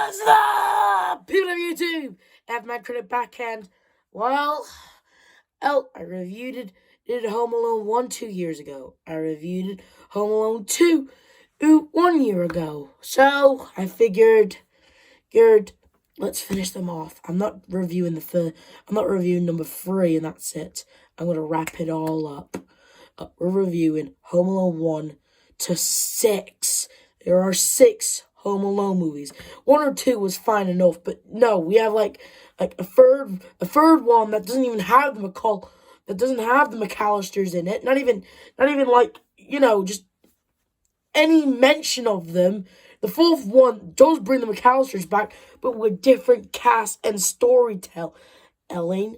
What's up, people of YouTube? My CRITIC backhand. Well, I reviewed it. Did Home Alone 1 2 years ago. I reviewed Home Alone 2 1 year ago. So I figured, let's finish them off. I'm not reviewing number 3, and that's it. I'm gonna wrap it all up. We're reviewing Home Alone 1 to 6. There are 6 Home Alone movies. 1 or 2 was fine enough, but no, we have like a third one that doesn't even have the McAllisters in it. Not even like, just any mention of them. The 4th one does bring the McAllisters back, but with different cast and storytelling.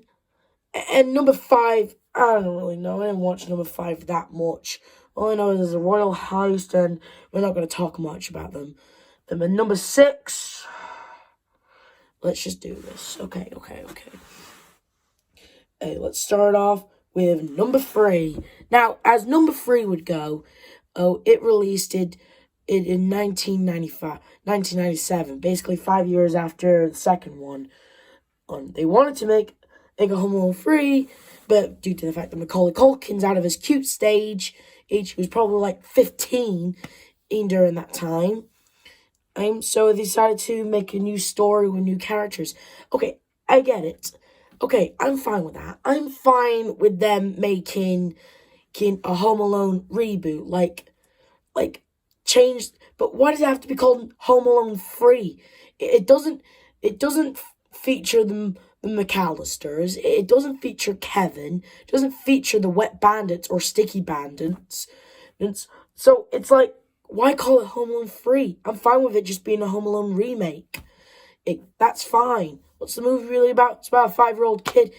And number 5, I don't really know. I didn't watch number 5 that much. All I know is there's a royal heist, and we're not going to talk much about them. And then number 6, let's just do this. Okay. Hey, let's start off with number 3. Now, as number 3 would go, it released it in 1997, basically 5 years after the second one. They wanted to make a Home Alone 3, but due to the fact that Macaulay Culkin's out of his cute stage, he was probably like 15 during that time. So they decided to make a new story with new characters. Okay, I get it. Okay, I'm fine with that. I'm fine with them making a Home Alone reboot, like changed. But why does it have to be called Home Alone 3? It doesn't feature the McAllisters. It doesn't feature Kevin. It doesn't feature the Wet Bandits or Sticky Bandits. So it's like, why call it Home Alone 3? I'm fine with it just being a Home Alone remake. That's fine. What's the movie really about? It's about a 5-year-old kid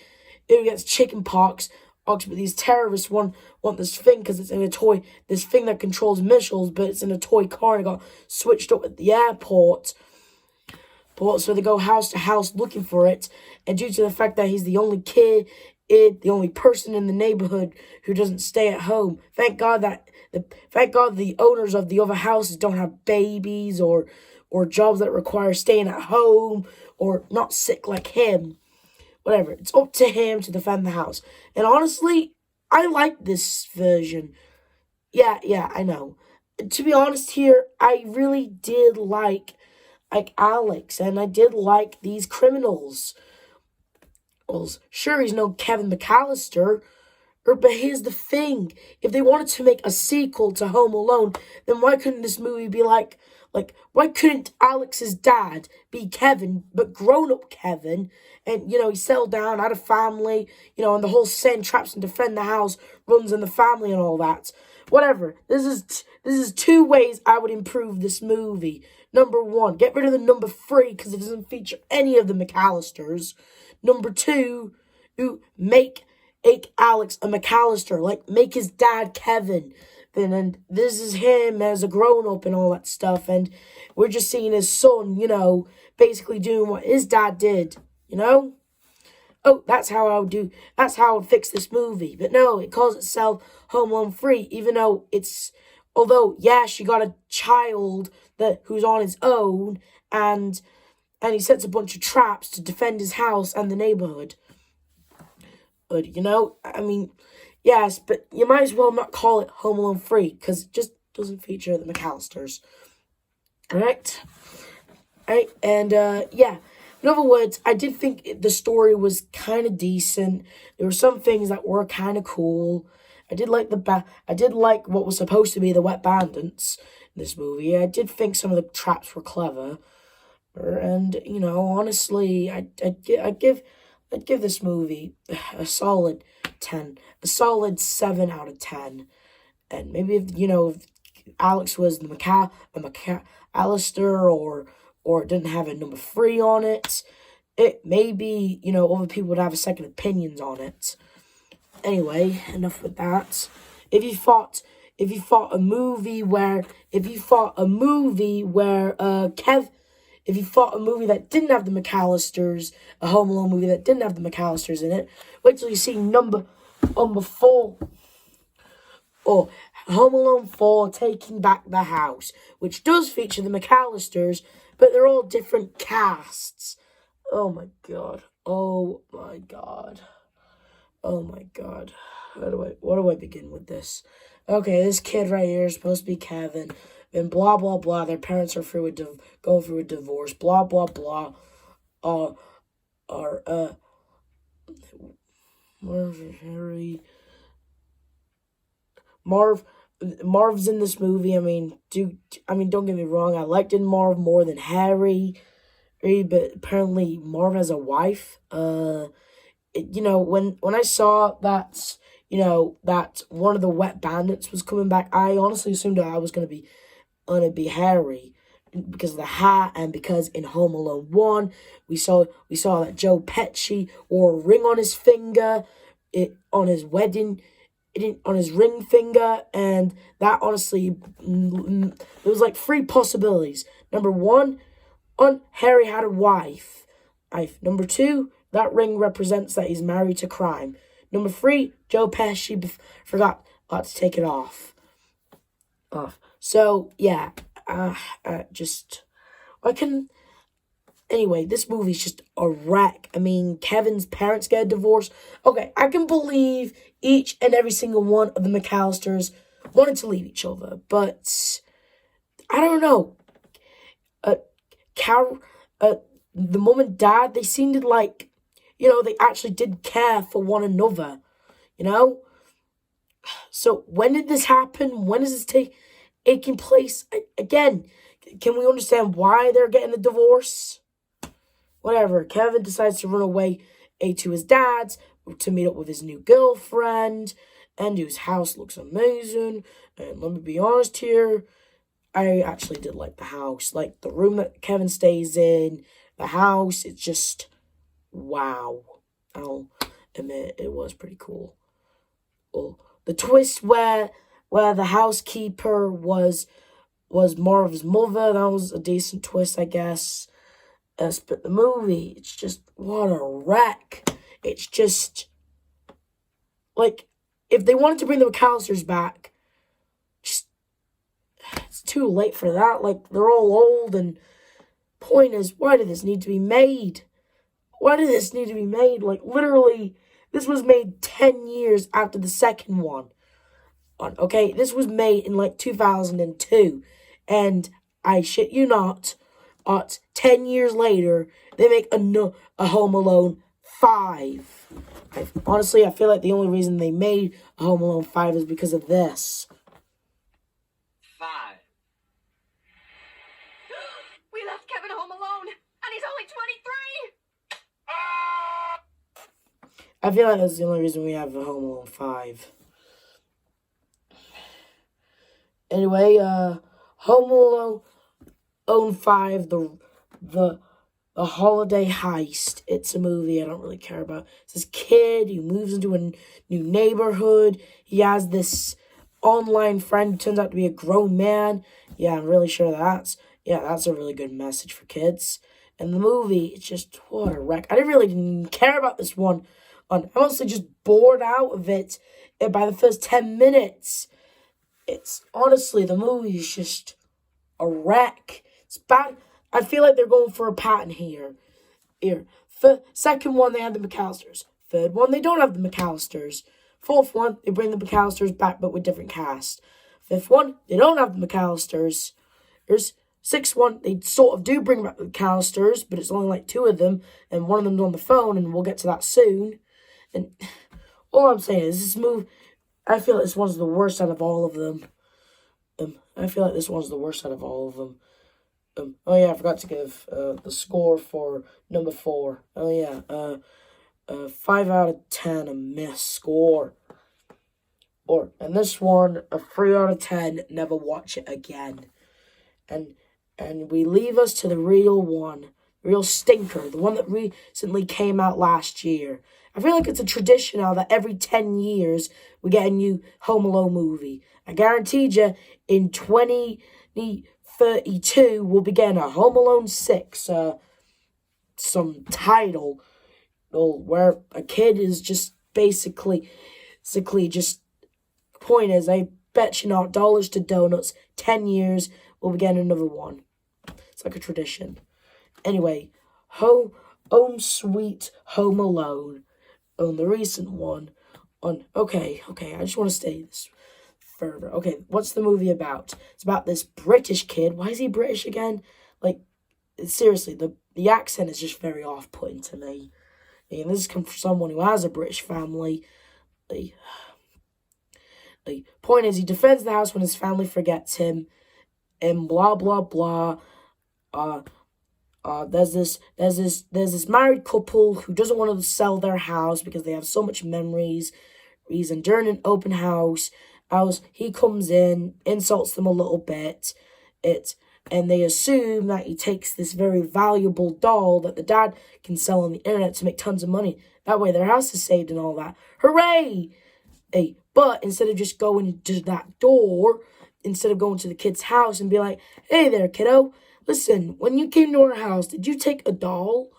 who gets chicken pox. But these terrorists want this thing because it's in a toy. This thing that controls missiles, but it's in a toy car and it got switched up at the airport. So they go house to house looking for it. And due to the fact that he's the only kid, the only person in the neighborhood who doesn't stay at home. Thank God the owners of the other houses don't have babies or jobs that require staying at home or not sick like him. Whatever. It's up to him to defend the house. And honestly, I like this version. Yeah, I know. To be honest here, I really did like Alex, and I did like these criminals. Well, sure, he's no Kevin McAllister, but here's the thing. If they wanted to make a sequel to Home Alone, then why couldn't this movie be like why couldn't Alex's dad be Kevin, but grown-up Kevin? And, he settled down, had a family, and the whole send traps and defend the house runs in the family and all that. Whatever. This is 2 ways I would improve this movie. Number 1, get rid of the number 3 because it doesn't feature any of the McAllisters. Number 2, make Alex a McAllister. Make his dad Kevin. And this is him as a grown-up and all that stuff. And we're just seeing his son, basically doing what his dad did, Oh, that's how I would fix this movie. But no, it calls itself Home Alone 3, even though she got a child who's on his own, and he sets a bunch of traps to defend his house and the neighborhood. But, yes, but you might as well not call it Home Alone 3, because it just doesn't feature the McAllisters. Alright? And, yeah. In other words, I did think the story was kind of decent. There were some things that were kind of cool. I did like what was supposed to be the Wet Bandits in this movie. I did think some of the traps were clever. And, honestly, I'd give this movie a solid 10, a solid 7 out of 10. And maybe if Alex was the McAllister or it didn't have a number 3 on it, maybe, other people would have second opinions on it. Anyway, enough with that. If you thought a movie that didn't have the McAllisters, a Home Alone movie that didn't have the McAllisters in it, wait till you see number 4. Or Home Alone 4, Taking Back the House, which does feature the McAllisters, but they're all different casts. Oh my god. Oh my god. Oh my god. What do I begin with this? Okay, this kid right here is supposed to be Kevin. And blah blah blah. Their parents are going through a divorce. Blah blah blah. Are Harry Marv's in this movie. Don't get me wrong. I liked Marv more than Harry, but apparently Marv has a wife. When I saw that, that one of the wet bandits was coming back, I honestly assumed that I was gonna be Harry because of the hat, and because in Home Alone 1 we saw that Joe Pesci wore a ring on his finger, on his ring finger, and that honestly, there was like three possibilities. Number one, Harry had a wife. Number two, that ring represents that he's married to crime. Number three, Joe Pesci forgot to take it off. So yeah, Anyway, this movie's just a wreck. Kevin's parents get a divorce. Okay, I can believe each and every single one of the McAllisters wanted to leave each other, but I don't know. The mom and dad, they seemed like, they actually did care for one another, So when did this happen? When is this taking place? Again, can we understand why they're getting a divorce? Whatever. Kevin decides to run away to his dad's to meet up with his new girlfriend, and whose house looks amazing. And let me be honest here, I actually did like the house. Like, the room that Kevin stays in, the house, it's just, wow. I'll admit, it was pretty cool. Well, the twist where the housekeeper was Marv's mother, that was a decent twist, I guess. But the movie, it's just, what a wreck. It's just, like, if they wanted to bring the McAllisters back, it's too late for that. Like, they're all old, and point is, why did this need to be made? Why did this need to be made? Like, literally, this was made 10 years after the second one. Okay, this was made in, 2002, and I shit you not, 10 years later, they make a Home Alone 5. Honestly, I feel like the only reason they made a Home Alone 5 is because of this. 5. We left Kevin home alone, and he's only 23! I feel like that's the only reason we have a Home Alone 5. Anyway, Home Alone 5, the holiday heist. It's a movie I don't really care about. It's this kid who moves into a new neighborhood. He has this online friend who turns out to be a grown man. Yeah, I'm really sure that's a really good message for kids. And the movie, it's just, what a wreck. I didn't care about this one. I'm honestly just bored out of it by the first 10 minutes. It's, honestly, the movie is just a wreck. It's bad. I feel like they're going for a pattern here. Second one, they have the McAllisters. Third one, they don't have the McAllisters. Fourth one, they bring the McAllisters back, but with different cast. Fifth one, they don't have the McAllisters. Sixth one, they sort of do bring back the McAllisters, but it's only 2 of them, and one of them's on the phone, and we'll get to that soon. And all I'm saying is, this movie, I feel like this one's the worst out of all of them. Oh yeah, I forgot to give the score for number 4. Oh yeah, 5 out of 10, a miss score. And this one, a 3 out of 10, never watch it again. And we leave us to the real one, real stinker, the one that recently came out last year. I feel like it's a tradition now that every 10 years we get a new Home Alone movie. I guaranteed you in 2032 we'll be getting a Home Alone 6, some title where a kid is just basically just, point is, I bet you not, dollars to donuts, 10 years, we'll be getting another one. It's like a tradition. Anyway, Home Sweet Home Alone. On the recent one. Okay, I just want to say this further. Okay, what's the movie about? It's about this British kid. Why is he British again? Like, seriously, the accent is just very off-putting to me. And this comes from someone who has a British family. The point is, he defends the house when his family forgets him, and blah blah blah. There's this married couple who doesn't want to sell their house because they have so much memories. And during an open house, he comes in, insults them a little bit, and they assume that he takes this very valuable doll that the dad can sell on the internet to make tons of money. That way their house is saved and all that. Hooray! Hey, but instead of just going to that door, instead of going to the kid's house and be like, hey there, kiddo, listen, when you came to our house, did you take a doll?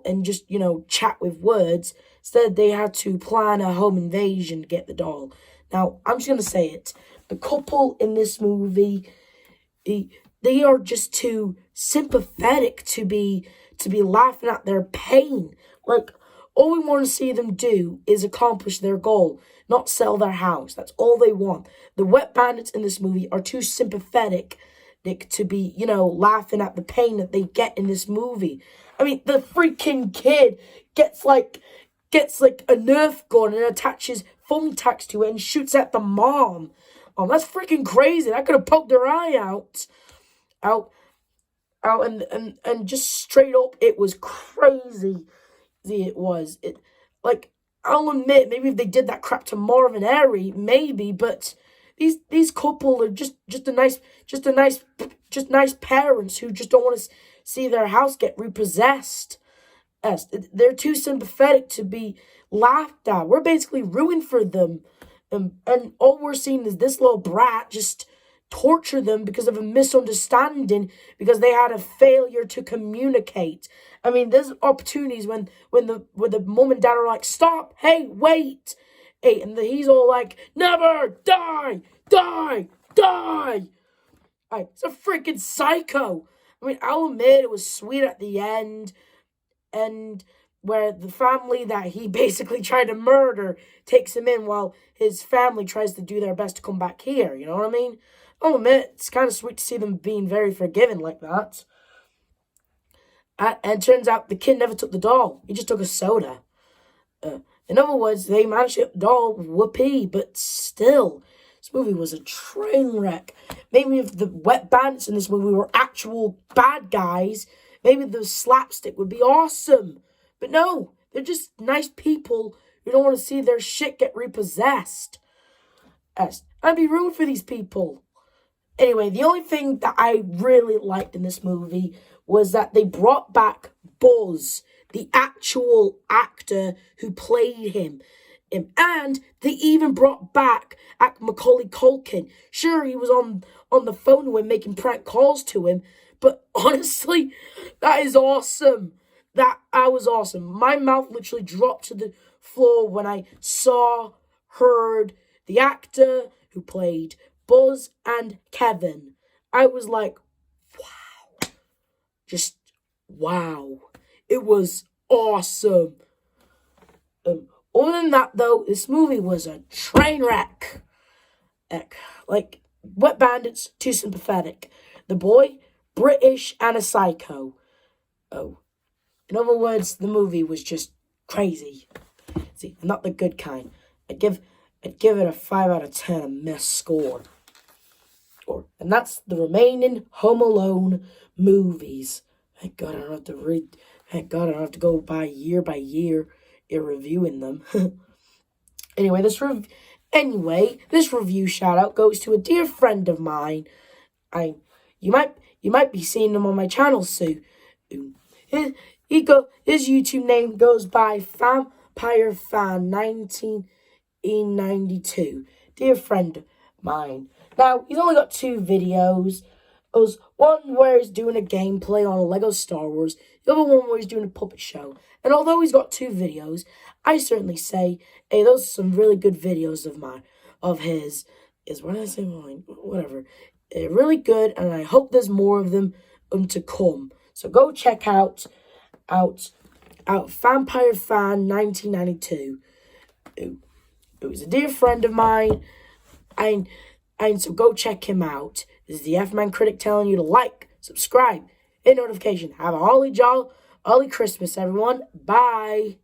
And just, chat with words. Instead, they had to plan a home invasion to get the doll. Now, I'm just going to say it. The couple in this movie, they are just too sympathetic to be laughing at their pain. Like, all we want to see them do is accomplish their goal, not sell their house. That's all they want. The wet bandits in this movie are too sympathetic to be, laughing at the pain that they get in this movie. I mean, the freaking kid gets like a Nerf gun and attaches thumbtacks to it and shoots at the mom. That's freaking crazy. That could have poked their eye out, and just straight up, it was crazy. It was. I'll admit, maybe if they did that crap to Marvin Airy, maybe, but these couple are just nice parents who just don't want to see their house get repossessed. Yes, they're too sympathetic to be laughed at. We're basically ruined for them, and all we're seeing is this little brat just torture them because of a misunderstanding, because they had a failure to communicate. I mean, there's opportunities when the mom and dad are like, stop, hey, wait, hey, and he's all like, never, die. It's a freaking psycho. I mean, I'll admit it was sweet at the end, and where the family that he basically tried to murder takes him in while his family tries to do their best to come back here, you know what I mean? I'll admit, it's kind of sweet to see them being very forgiving like that. And it turns out the kid never took the doll. He just took a soda. In other words, they managed to get the doll, whoopee, but still, this movie was a train wreck. Maybe if the wet bandits in this movie were actual bad guys, maybe the slapstick would be awesome. But no, they're just nice people who don't want to see their shit get repossessed. I'd be rooting for these people. Anyway, the only thing that I really liked in this movie was that they brought back Buzz, the actual actor who played him. And they even brought back Macaulay Culkin. Sure, he was on the phone when making prank calls to him, but honestly, that is awesome. That was awesome. My mouth literally dropped to the floor when I heard the actor who played Buzz and Kevin. I was like, wow. Just wow. It was awesome. Other than that, though, this movie was a train wreck. Like, Wet Bandits, too sympathetic. The boy, British and a psycho. In other words, the movie was just crazy. See, not the good kind. I'd give it a 5 out of 10, a miss score. And that's the remaining Home Alone movies. Thank God I don't have to read. Thank God I don't have to go by year in reviewing them. Anyway, this review shout out goes to a dear friend of mine. You might be seeing him on my channel soon. His YouTube name goes by Vampire Fan 1992. Dear friend of mine. Now, he's only got 2 videos. There's one where he's doing a gameplay on a Lego Star Wars. The other one where he's doing a puppet show. And although he's got 2 videos, I certainly say, hey, those are some really good videos of his. What did I say? Whatever. Really good, and I hope there's more of them. to come. So go check out Vampire Fan 1992. It was a dear friend of mine, and so go check him out. This is the F-Man Critic telling you to like, subscribe, hit notification. Have a holly Christmas, everyone. Bye.